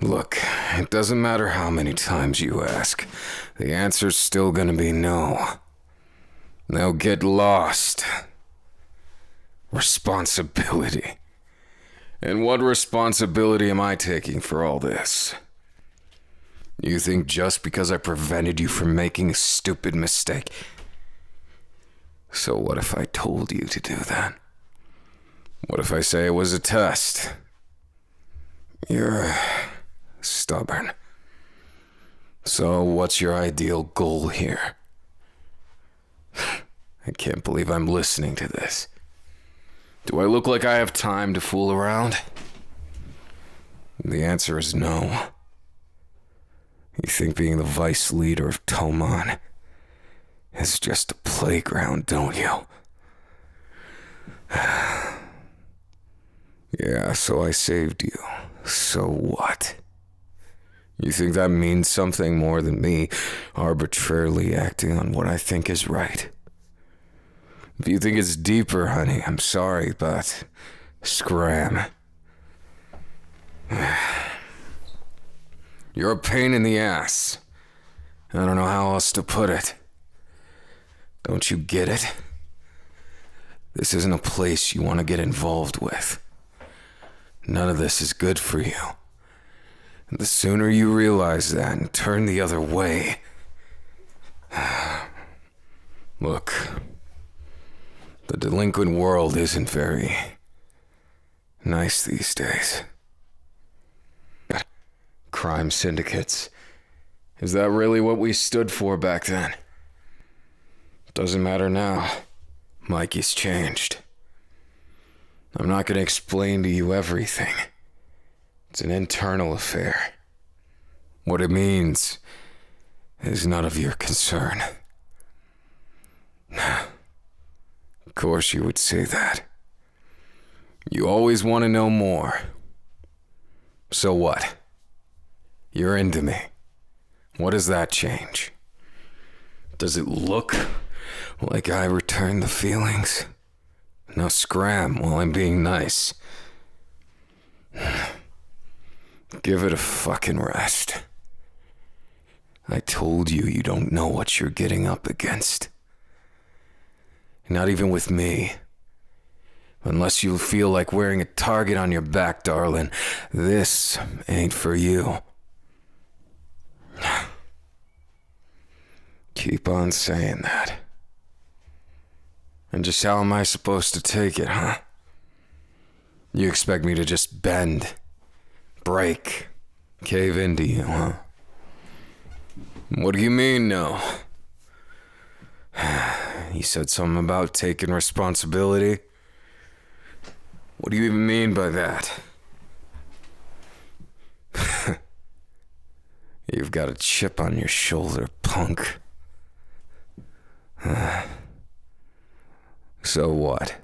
Look, it doesn't matter how many times you ask. The answer's still gonna be no. Now get lost. Responsibility. And what responsibility am I taking for all this? You think just because I prevented you from making a stupid mistake? So what if I told you to do that? What if I say it was a test? You're stubborn. So what's your ideal goal here? I can't believe I'm listening to this. Do I look like I have time to fool around? The answer is no. You think being the vice leader of Toman is just a playground, don't you? Yeah, so I saved you. So what? You think that means something more than me arbitrarily acting on what I think is right? If you think it's deeper, honey, I'm sorry, but scram. You're a pain in the ass. I don't know how else to put it. Don't you get it? This isn't a place you want to get involved with. None of this is good for you. And the sooner you realize that and turn the other way... Look, the delinquent world isn't very nice these days. Crime syndicates. Is that really what we stood for back then? Doesn't matter now. Mikey's changed. I'm not going to explain to you everything. It's an internal affair. What it means is none of your concern. Of course you would say that. You always want to know more. So what? You're into me. What does that change? Does it look like I returned the feelings? Now scram while I'm being nice. Give it a fucking rest. I told you you don't know what you're getting up against. Not even with me. Unless you feel like wearing a target on your back, darling, this ain't for you. Keep on saying that. And just how am I supposed to take it, huh? You expect me to just bend, break, cave into you, huh? What do you mean, no? You said something about taking responsibility. What do you even mean by that? You've got a chip on your shoulder, punk. So what?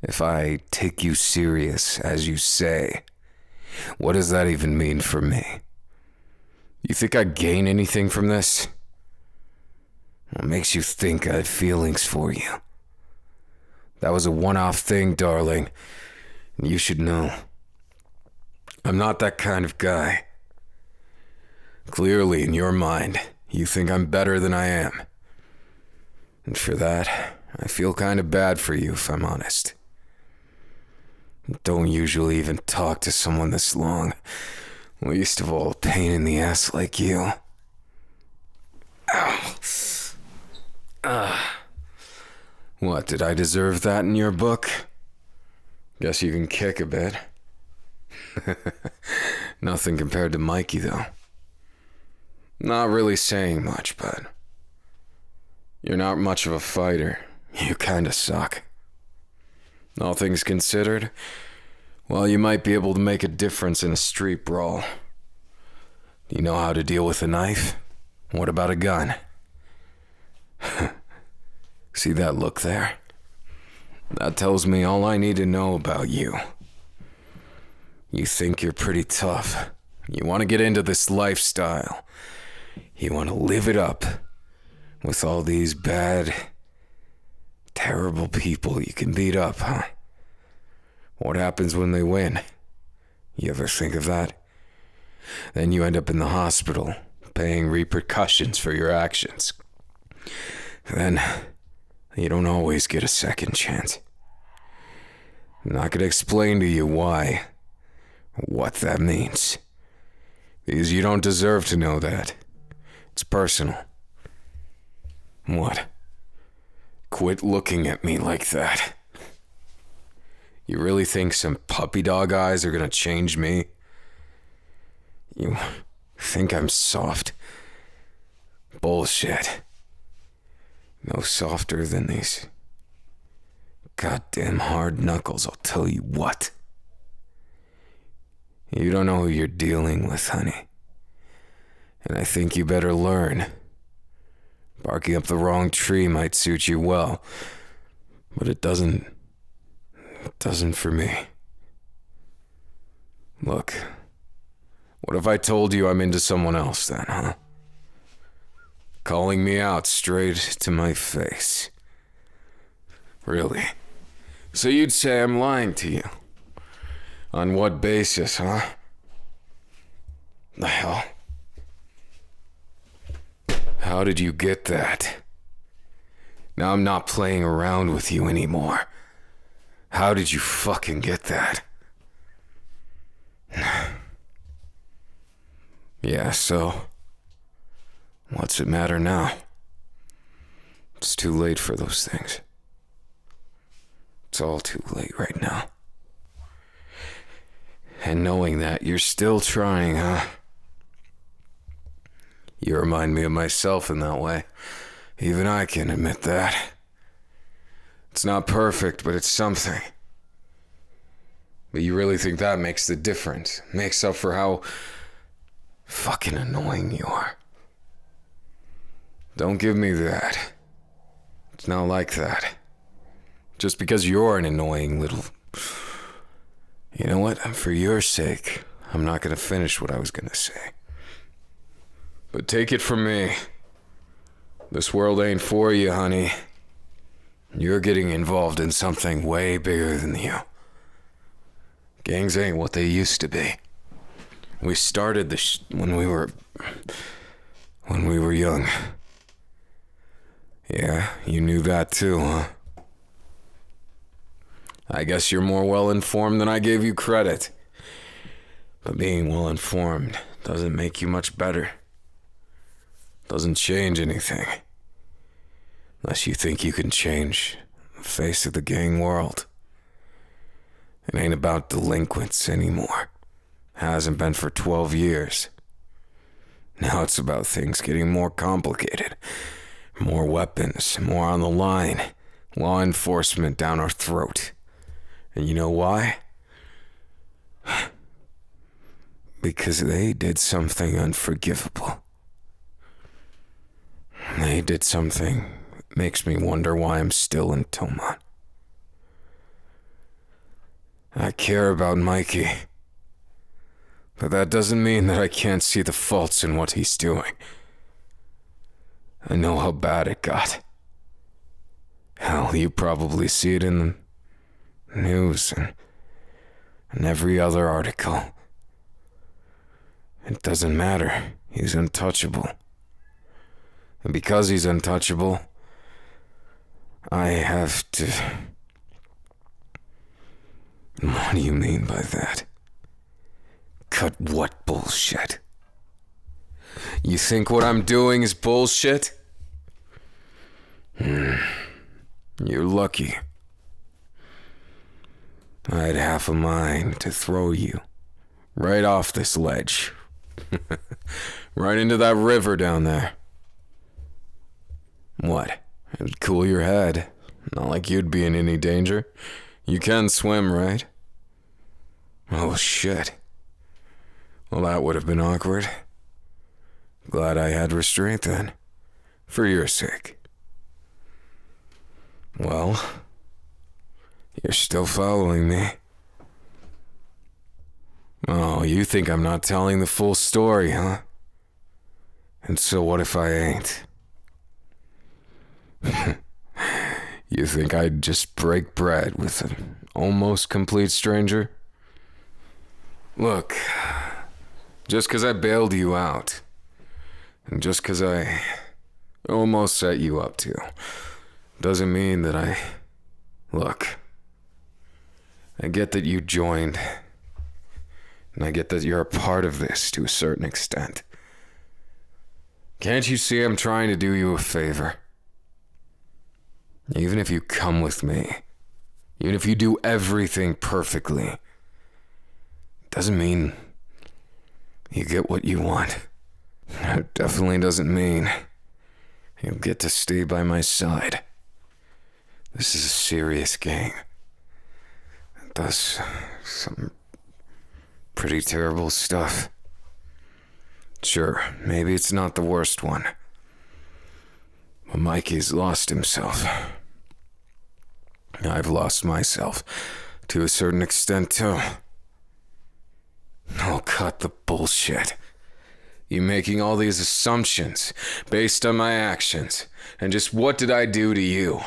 If I take you serious, as you say, what does that even mean for me? You think I gain anything from this? What makes you think I have feelings for you? That was a one-off thing, darling. You should know. I'm not that kind of guy. Clearly, in your mind, you think I'm better than I am. And for that, I feel kind of bad for you, if I'm honest. Don't usually even talk to someone this long. Least of all, a pain in the ass like you. Ow. What, did I deserve that in your book? Guess you can kick a bit. Nothing compared to Mikey, though. Not really saying much, but... You're not much of a fighter. You kinda suck. All things considered, well, you might be able to make a difference in a street brawl. Do you know how to deal with a knife? What about a gun? See that look there? That tells me all I need to know about you. You think you're pretty tough. You want to get into this lifestyle. You want to live it up with all these bad, terrible people you can beat up, huh? What happens when they win? You ever think of that? Then you end up in the hospital, paying repercussions for your actions. Then, you don't always get a second chance. I'm not gonna explain to you why, or what that means. Because you don't deserve to know that. It's personal. What? Quit looking at me like that. You really think some puppy dog eyes are gonna change me? You think I'm soft? Bullshit. No softer than these goddamn hard knuckles, I'll tell you what. You don't know who you're dealing with, honey. And I think you better learn. Barking up the wrong tree might suit you well, but it doesn't for me. Look, what if I told you I'm into someone else then, huh? Calling me out straight to my face. Really? So you'd say I'm lying to you? On what basis, huh? The hell? How did you get that? Now I'm not playing around with you anymore. How did you fucking get that? Yeah, so what's it matter now? It's too late for those things. It's all too late right now. And knowing that, you're still trying, huh? You remind me of myself in that way. Even I can admit that. It's not perfect, but it's something. But you really think that makes the difference? Makes up for how fucking annoying you are? Don't give me that. It's not like that. Just because you're an annoying little... You know what? For your sake, I'm not gonna finish what I was gonna say. But take it from me. This world ain't for you, honey. You're getting involved in something way bigger than you. Gangs ain't what they used to be. We started this when we were young. Yeah, you knew that too, huh? I guess you're more well-informed than I gave you credit. But being well-informed doesn't make you much better. Doesn't change anything. Unless you think you can change the face of the gang world. It ain't about delinquents anymore. Hasn't been for 12 years. Now it's about things getting more complicated. More weapons, more on the line. Law enforcement down our throat. And you know why? Because they did something unforgivable. They did something that makes me wonder why I'm still in Toman. I care about Mikey. But that doesn't mean that I can't see the faults in what he's doing. I know how bad it got. Hell, you probably see it in the news and every other article. It doesn't matter. He's untouchable. And because he's untouchable, I have to... What do you mean by that? Cut what bullshit? You think what I'm doing is bullshit? You're lucky. I had half a mind to throw you right off this ledge. Right into that river down there. What? It'd cool your head. Not like you'd be in any danger. You can swim, right? Oh, shit. Well, that would have been awkward. Glad I had restraint then. For your sake. Well, you're still following me. Oh, you think I'm not telling the full story, huh? And so what if I ain't? You think I'd just break bread with an almost complete stranger? Look, Just 'cause I bailed you out, and just 'cause I almost set you up too, doesn't mean that I... Look, I get that you joined, and I get that you're a part of this to a certain extent. Can't you see I'm trying to do you a favor? Even if you come with me, even if you do everything perfectly, doesn't mean you get what you want. It definitely doesn't mean you'll get to stay by my side. This is a serious game. It does some pretty terrible stuff. Sure, maybe it's not the worst one, but Mikey's lost himself. I've lost myself to a certain extent too. Oh, cut the bullshit. You making all these assumptions based on my actions, and just what did I do to you?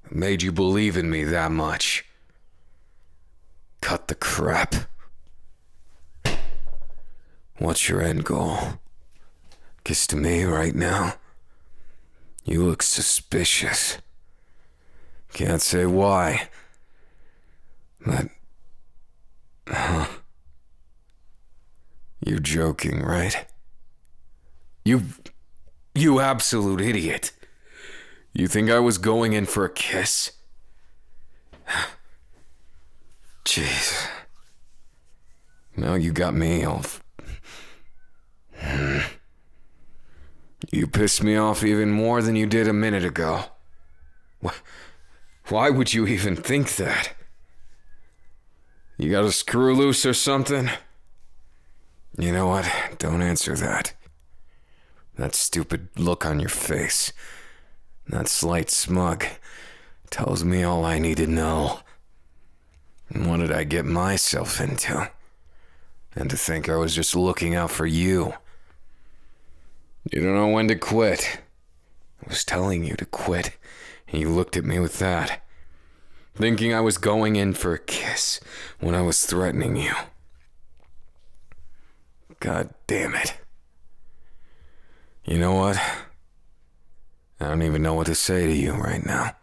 Made you believe in me that much? Cut the crap. What's your end goal? 'Cause to me right now, you look suspicious. Can't say why, but... You're joking, right? You absolute idiot. You think I was going in for a kiss? Jeez. Now you got me all... You pissed me off even more than you did a minute ago. Why would you even think that? You got a screw loose or something? You know what? Don't answer that. That stupid look on your face, that slight smug, tells me all I need to know. And what did I get myself into? And to think I was just looking out for you. You don't know when to quit. I was telling you to quit, and you looked at me with that, thinking I was going in for a kiss when I was threatening you. God damn it. You know what? I don't even know what to say to you right now.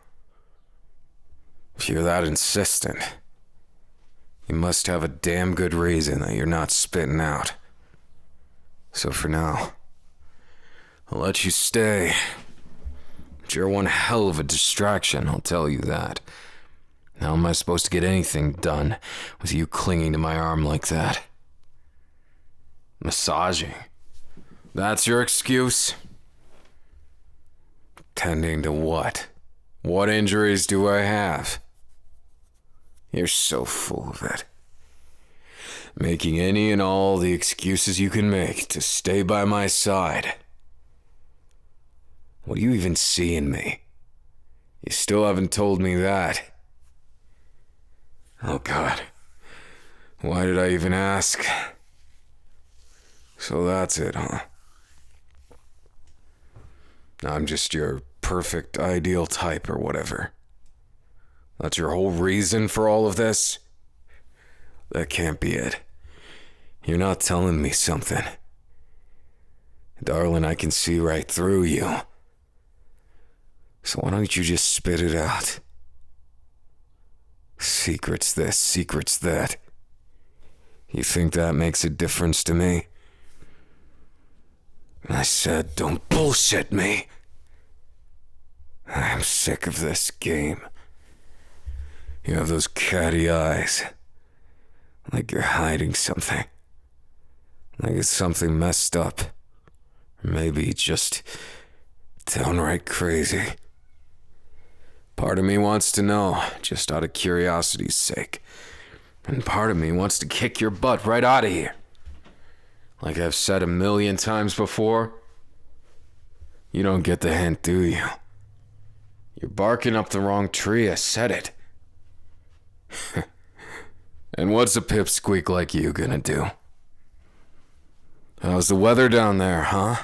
If you're that insistent, you must have a damn good reason that you're not spitting out. So for now, I'll let you stay. But you're one hell of a distraction, I'll tell you that. How am I supposed to get anything done with you clinging to my arm like that? Massaging? That's your excuse? Tending to what? What injuries do I have? You're so full of it. Making any and all the excuses you can make to stay by my side. What do you even see in me? You still haven't told me that. Oh God. Why did I even ask? So that's it, huh? I'm just your perfect, ideal type or whatever. That's your whole reason for all of this? That can't be it. You're not telling me something. Darling, I can see right through you. So why don't you just spit it out? Secrets this, secrets that. You think that makes a difference to me? I said, don't bullshit me. I'm sick of this game. You have those catty eyes. Like you're hiding something. Like it's something messed up. Or maybe just downright crazy. Part of me wants to know, just out of curiosity's sake. And part of me wants to kick your butt right out of here. Like I've said 1,000,000 times before, you don't get the hint, do you? You're barking up the wrong tree, I said it. And what's a pipsqueak like you gonna do? How's the weather down there, huh?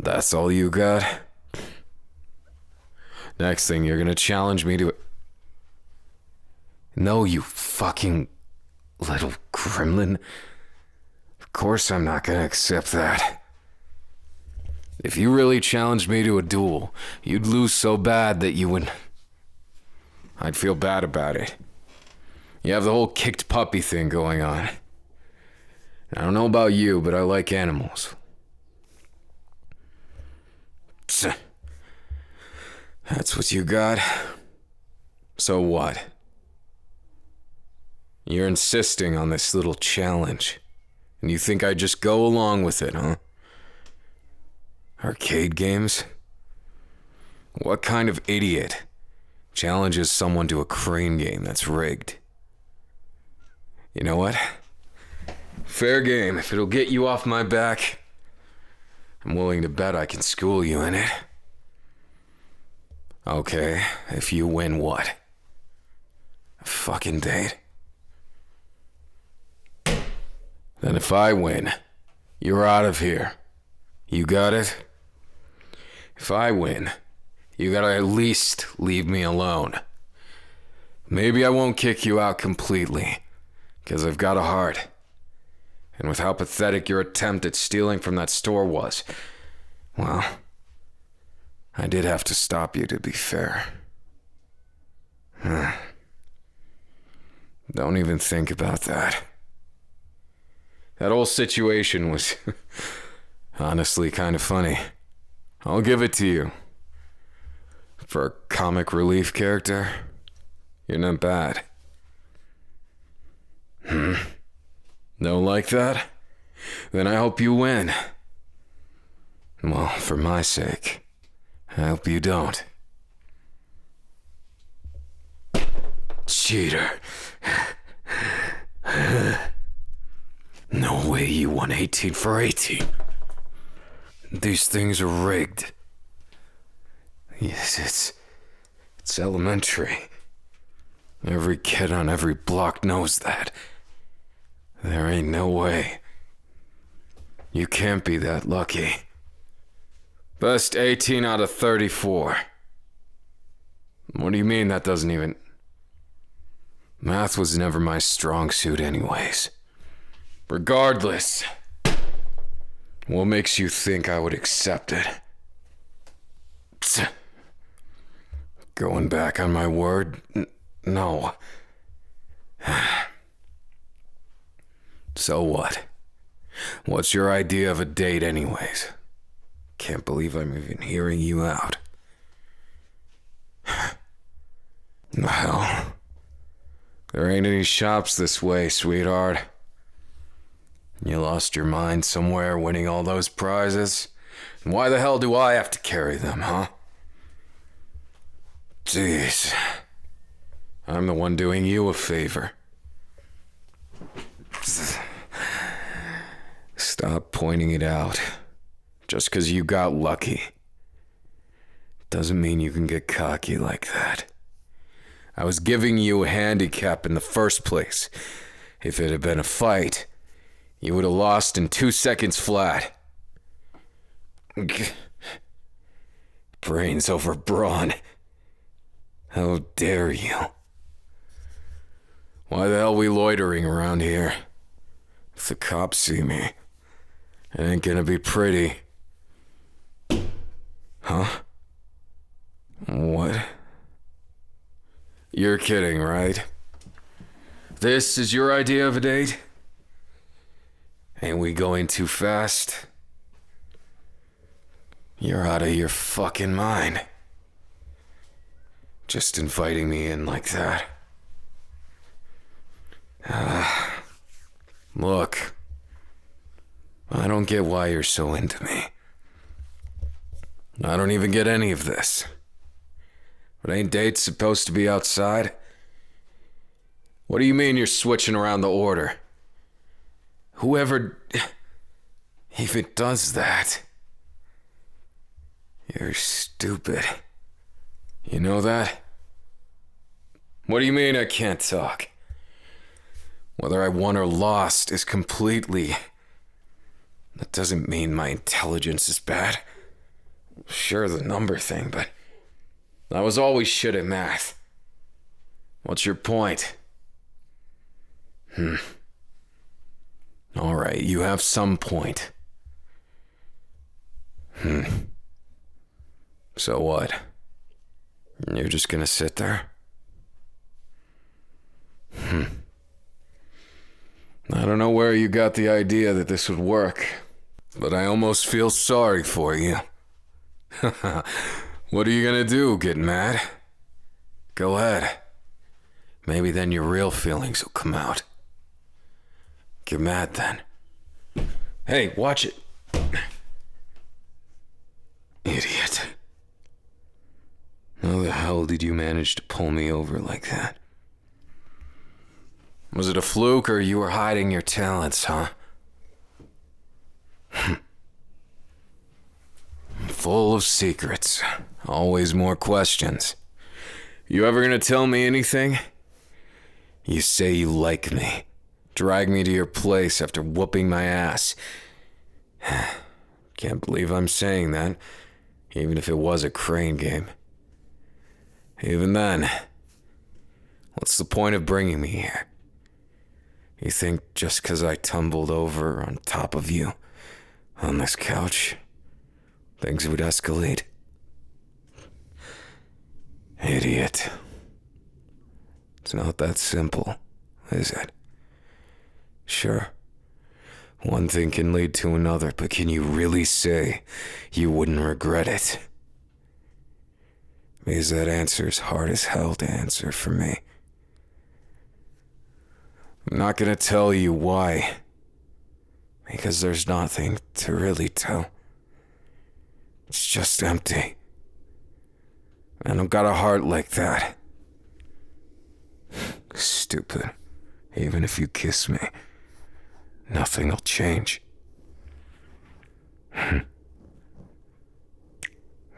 That's all you got? Next thing you're gonna challenge me to... No, you fucking... little gremlin. Of course I'm not gonna accept that. If you really challenged me to a duel, you'd lose so bad that you would... I'd feel bad about it. You have the whole kicked puppy thing going on. I don't know about you, but I like animals. That's what you got? So what? You're insisting on this little challenge, and you think I'd just go along with it, huh? Arcade games? What kind of idiot challenges someone to a crane game that's rigged? You know what? Fair game. If it'll get you off my back, I'm willing to bet I can school you in it. Okay, if you win, what? A fucking date? Then if I win, you're out of here. You got it? If I win, you gotta at least leave me alone. Maybe I won't kick you out completely, 'cause I've got a heart. And with how pathetic your attempt at stealing from that store was, well, I did have to stop you, to be fair. Don't even think about that. That whole situation was honestly kind of funny. I'll give it to you. For a comic relief character, you're not bad. Don't like that? Then I hope you win. Well, for my sake, I hope you don't. Cheater. No way you won 18 for 18. These things are rigged. Yes, it's elementary. Every kid on every block knows that. There ain't no way. You can't be that lucky. Best 18 out of 34. What do you mean that doesn't even... Math was never my strong suit anyways. Regardless, what makes you think I would accept it? Going back on my word? No. So what? What's your idea of a date anyways? Can't believe I'm even hearing you out. Well, there ain't any shops this way, sweetheart. You lost your mind somewhere winning all those prizes? And why the hell do I have to carry them, huh? Jeez. I'm the one doing you a favor. Stop pointing it out. Just 'cause you got lucky doesn't mean you can get cocky like that. I was giving you a handicap in the first place. If it had been a fight, you would have lost in 2 seconds flat. Brains over brawn. How dare you? Why the hell are we loitering around here? If the cops see me, it ain't gonna be pretty. Huh? What? You're kidding, right? This is your idea of a date? Ain't we going too fast? You're out of your fucking mind. Just inviting me in like that. Look, I don't get why you're so into me. I don't even get any of this. But ain't dates supposed to be outside? What do you mean you're switching around the order? Whoever even does that, you're stupid. You know that? What do you mean I can't talk? Whether I won or lost is completely... That doesn't mean my intelligence is bad. Sure, the number thing, but I was always shit at math. What's your point? All right, you have some point. So what? You're just gonna sit there? I don't know where you got the idea that this would work, but I almost feel sorry for you. What are you gonna do, get mad? Go ahead. Maybe then your real feelings will come out. Get mad then. Hey, watch it. Idiot. How the hell did you manage to pull me over like that? Was it a fluke or you were hiding your talents, huh? Full of secrets. Always more questions. You ever gonna tell me anything? You say you like me. Drag me to your place after whooping my ass. Can't believe I'm saying that, even if it was a crane game. Even then, what's the point of bringing me here? You think just 'cause I tumbled over on top of you on this couch, things would escalate? Idiot. It's not that simple, is it? Sure, one thing can lead to another, but can you really say you wouldn't regret it? Because that answer's hard as hell to answer for me. I'm not gonna tell you why, because there's nothing to really tell. It's just empty. I don't got a heart like that. Stupid. Even if you kiss me, nothing'll change.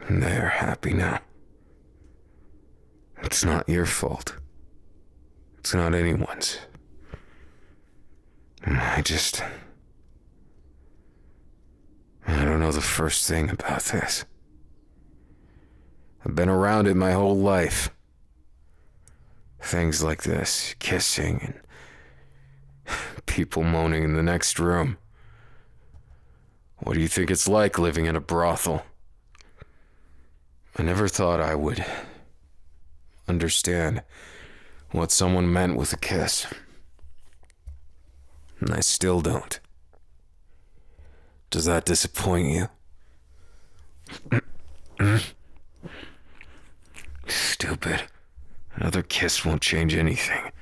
They're happy now. It's not your fault. It's not anyone's. I don't know the first thing about this. I've been around it my whole life. Things like this, kissing and people moaning in the next room. What do you think it's like living in a brothel? I never thought I would understand what someone meant with a kiss. And I still don't. Does that disappoint you? Stupid. Another kiss won't change anything.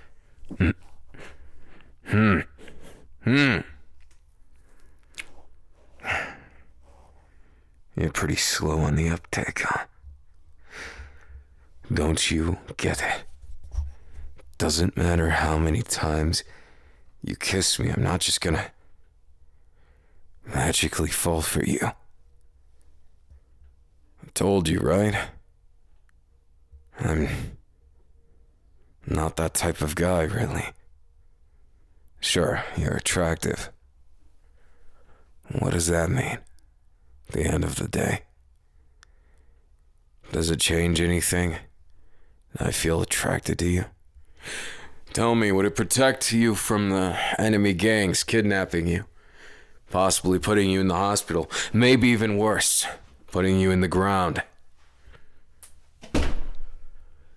You're pretty slow on the uptake, huh? Don't you get it? Doesn't matter how many times you kiss me, I'm not just gonna magically fall for you. I told you, right? I'm not that type of guy, really. Sure, you're attractive. What does that mean? At the end of the day? Does it change anything? I feel attracted to you. Tell me, would it protect you from the enemy gangs kidnapping you? Possibly putting you in the hospital. Maybe even worse, putting you in the ground.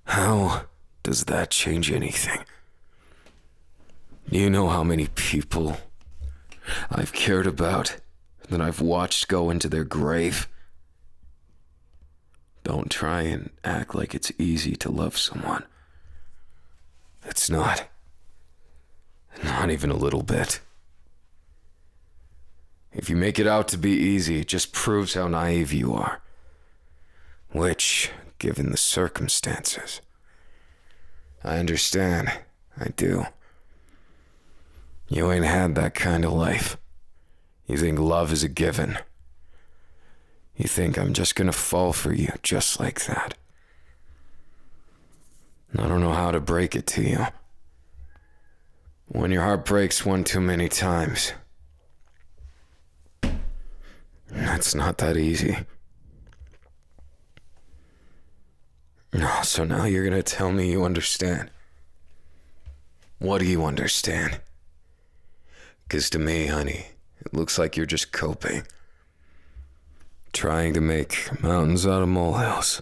How does that change anything? Do you know how many people I've cared about, that I've watched go into their grave? Don't try and act like it's easy to love someone. It's not. Not even a little bit. If you make it out to be easy, it just proves how naive you are. Which, given the circumstances, I understand. I do. You ain't had that kind of life. You think love is a given. You think I'm just gonna fall for you just like that. I don't know how to break it to you. When your heart breaks one too many times, that's not that easy. So now you're gonna tell me you understand. What do you understand? 'Cause to me, honey, it looks like you're just coping. Trying to make mountains out of molehills.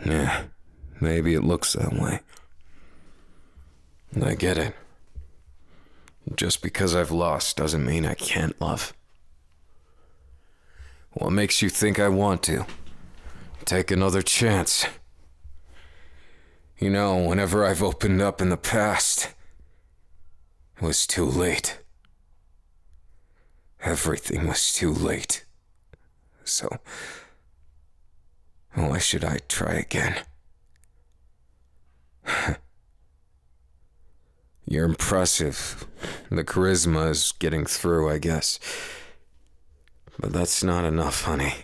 Yeah, maybe it looks that way. I get it. Just because I've lost doesn't mean I can't love. What makes you think I want to? Take another chance. You know, whenever I've opened up in the past, it was too late. Everything was too late. So, why should I try again? You're impressive. The charisma is getting through, I guess. But that's not enough, honey.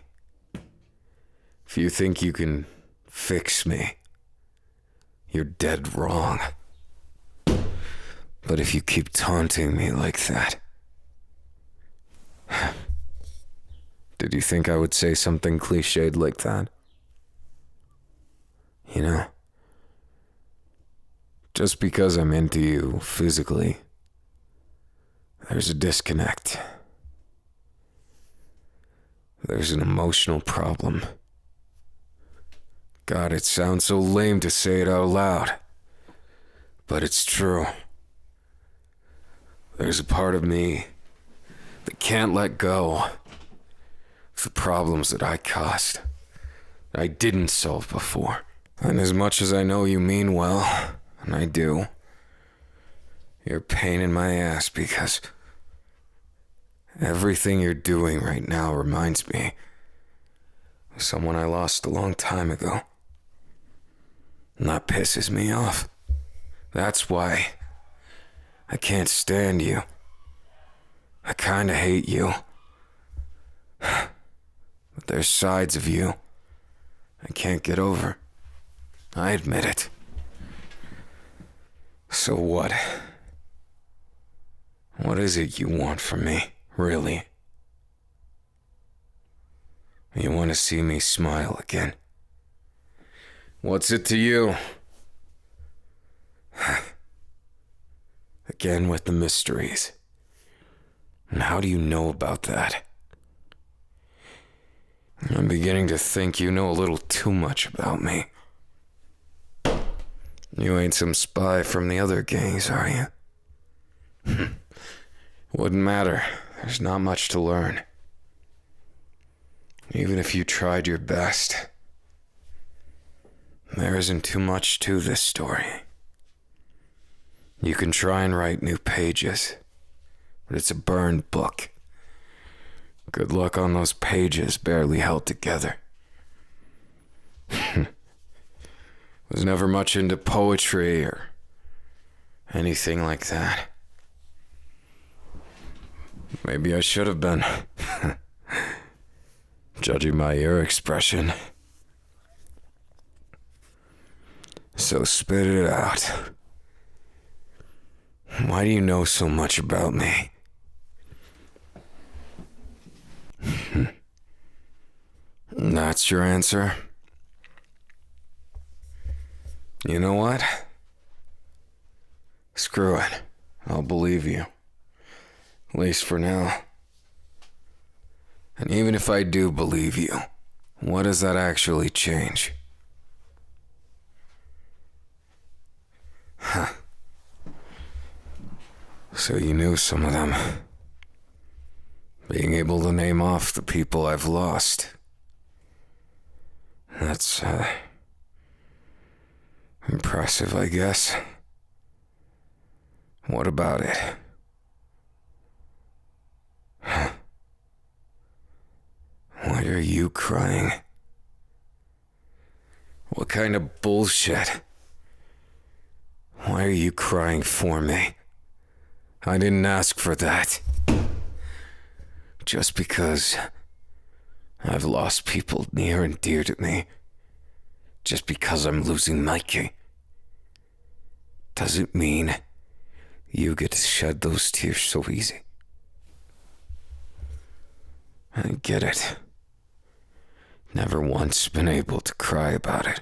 If you think you can fix me, you're dead wrong. But if you keep taunting me like that... Did you think I would say something cliched like that? You know, just because I'm into you physically, there's a disconnect. There's an emotional problem. God, it sounds so lame to say it out loud, but it's true. There's a part of me that can't let go of the problems that I caused, that I didn't solve before. And as much as I know you mean well, and I do, you're a pain in my ass because everything you're doing right now reminds me of someone I lost a long time ago. And that pisses me off. That's why I can't stand you. I kinda hate you. But there's sides of you I can't get over. I admit it. So what? What is it you want from me, really? You want to see me smile again? What's it to you? Again with the mysteries. And how do you know about that? I'm beginning to think you know a little too much about me. You ain't some spy from the other gangs, are you? Wouldn't matter. There's not much to learn. Even if you tried your best, there isn't too much to this story. You can try and write new pages, but it's a burned book. Good luck on those pages barely held together. Was never much into poetry or anything like that. Maybe I should have been. Judging by your expression. So spit it out. Why do you know so much about me? That's your answer? You know what? Screw it. I'll believe you. At least for now. And even if I do believe you, what does that actually change? Huh. So you knew some of them. Being able to name off the people I've lost. That's, impressive, I guess. What about it? Why are you crying? What kind of bullshit? Why are you crying for me? I didn't ask for that. Just because I've lost people near and dear to me. Just because I'm losing Mikey. Doesn't mean you get to shed those tears so easy. I get it. Never once been able to cry about it.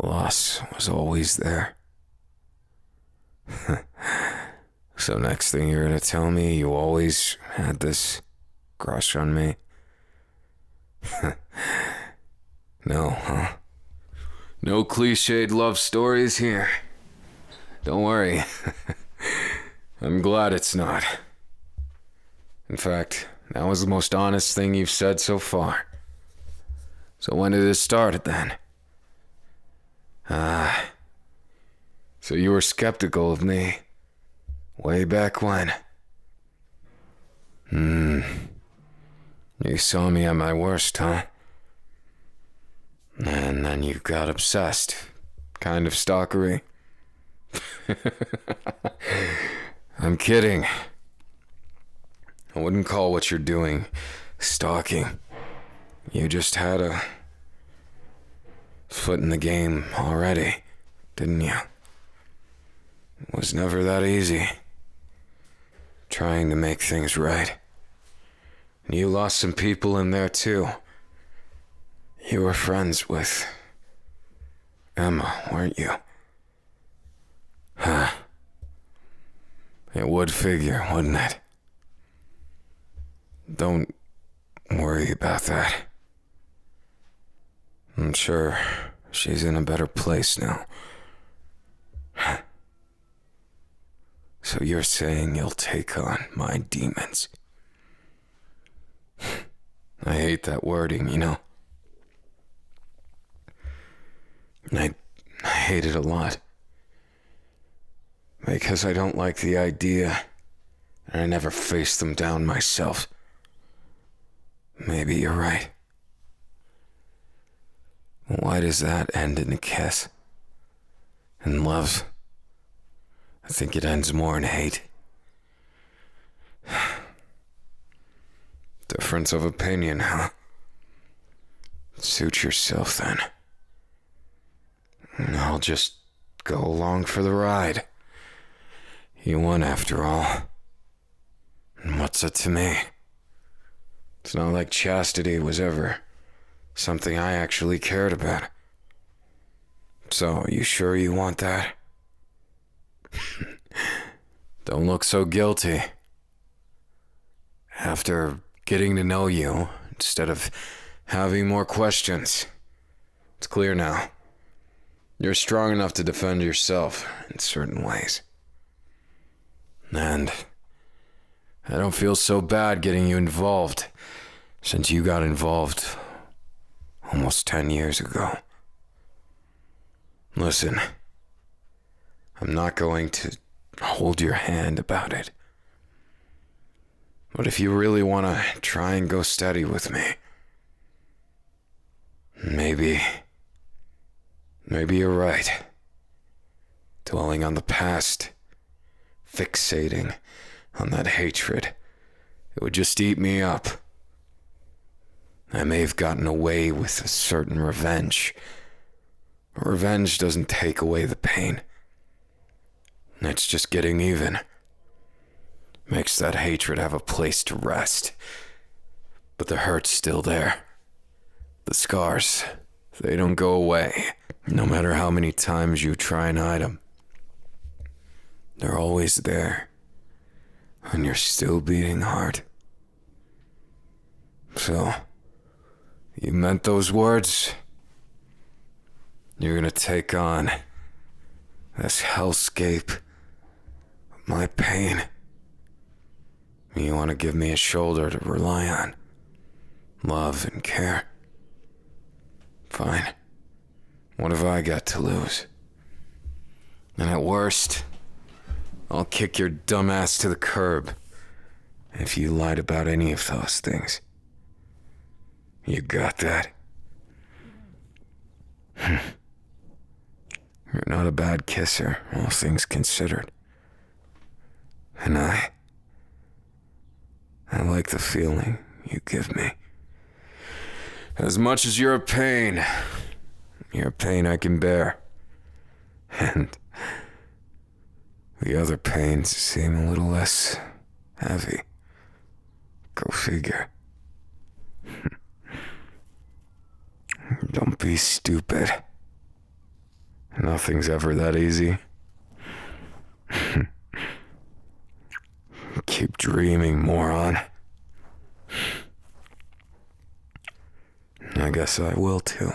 Loss was always there. So next thing you're gonna tell me you always had this crush on me? No, huh? No cliched love stories here. Don't worry. I'm glad it's not. In fact, that was the most honest thing you've said so far. So when did it start then? So you were skeptical of me way back when. You saw me at my worst, huh? And then you got obsessed. Kind of stalkery. I'm kidding. I wouldn't call what you're doing stalking. You just had a foot in the game already, didn't you? It was never that easy. Trying to make things right. And you lost some people in there too. You were friends with Emma, weren't you? Huh. It would figure, wouldn't it? Don't worry about that. I'm sure she's in a better place now. So you're saying you'll take on my demons? I hate that wording, you know. I hate it a lot. Because I don't like the idea, and I never faced them down myself. Maybe you're right. Why does that end in a kiss? In love? I think it ends more in hate. Difference of opinion, huh? Suit yourself then. I'll just go along for the ride. You won after all. And what's it to me? It's not like chastity was ever something I actually cared about. So, are you sure you want that? Don't look so guilty. After getting to know you, instead of having more questions, it's clear now. You're strong enough to defend yourself in certain ways. And I don't feel so bad getting you involved, since you got involved almost 10 years ago. Listen, I'm not going to hold your hand about it. But if you really want to try and go steady with me, maybe you're right. Dwelling on the past, fixating on that hatred, it would just eat me up. I may have gotten away with a certain revenge. Revenge doesn't take away the pain. It's just getting even. Makes that hatred have a place to rest. But the hurt's still there. The scars, they don't go away, no matter how many times you try and hide them. They're always there, and you're still beating hard. So, you meant those words? You're gonna take on this hellscape of my pain. You want to give me a shoulder to rely on, love and care. Fine. What have I got to lose? And at worst, I'll kick your dumb ass to the curb if you lied about any of those things. You got that? You're not a bad kisser, all things considered. And I like the feeling you give me. As much as you're a pain I can bear. And the other pains seem a little less heavy. Go figure. Don't be stupid. Nothing's ever that easy. Keep dreaming, moron. I guess I will too.